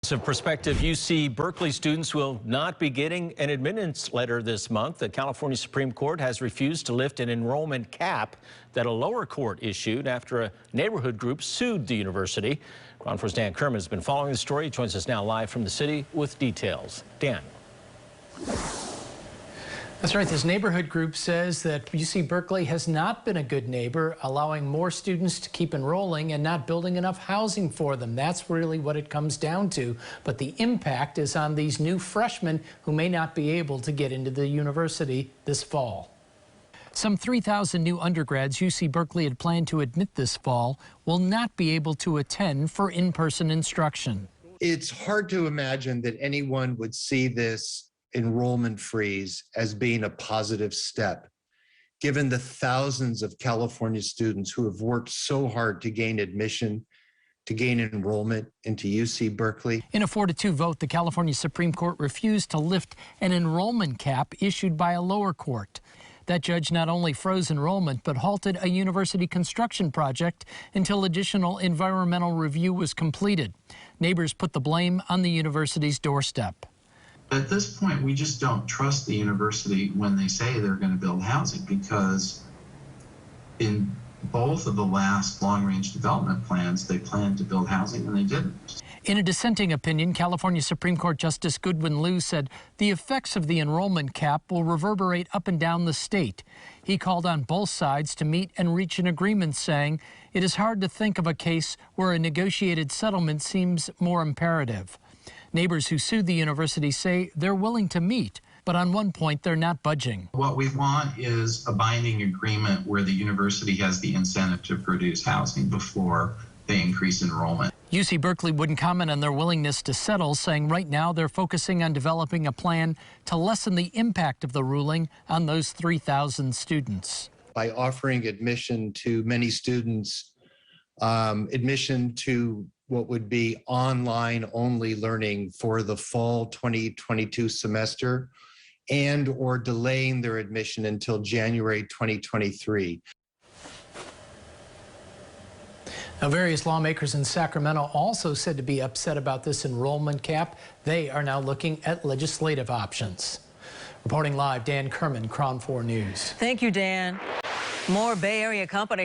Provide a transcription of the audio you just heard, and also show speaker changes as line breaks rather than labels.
Some prospective UC Berkeley students will not be getting an admittance letter this month. The California Supreme Court has refused to lift an enrollment cap that a lower court issued after a neighborhood group sued the university. Ground Force Dan Kerman has been following the story. He joins us now live from the city with details. Dan.
That's right. This neighborhood group says that UC Berkeley has not been a good neighbor, allowing more students to keep enrolling and not building enough housing for them. That's really what it comes down to. But the impact is on these new freshmen who may not be able to get into the university this fall. Some 3,000 new undergrads UC Berkeley had planned to admit this fall will not be able to attend for in-person instruction.
It's hard to imagine that anyone would see this enrollment freeze as being a positive step, given the thousands of California students who have worked so hard to gain admission, to gain enrollment into UC Berkeley.
In a 4-2 vote, the California Supreme Court refused to lift an enrollment cap issued by a lower court. That judge not only froze enrollment, but halted a university construction project until additional environmental review was completed. Neighbors put the blame on the university's doorstep.
At this point, we just don't trust the university when they say they're going to build housing, because in both of the last long-range development plans, they planned to build housing and they didn't.
In a dissenting opinion, California Supreme Court Justice Goodwin Liu said the effects of the enrollment cap will reverberate up and down the state. He called on both sides to meet and reach an agreement, saying it is hard to think of a case where a negotiated settlement seems more imperative. Neighbors who sued the university say they're willing to meet, but on one point they're not budging.
What we want is a binding agreement where the university has the incentive to produce housing before they increase enrollment.
UC Berkeley wouldn't comment on their willingness to settle, saying right now they're focusing on developing a plan to lessen the impact of the ruling on those 3,000 students.
By offering admission to many students, admission to what would be online-only learning for the fall 2022 semester, and or delaying their admission until January 2023.
Now, various lawmakers in Sacramento also said to be upset about this enrollment cap. They are now looking at legislative options. Reporting live, Dan Kerman, Crown 4 News.
Thank you, Dan. More Bay Area companies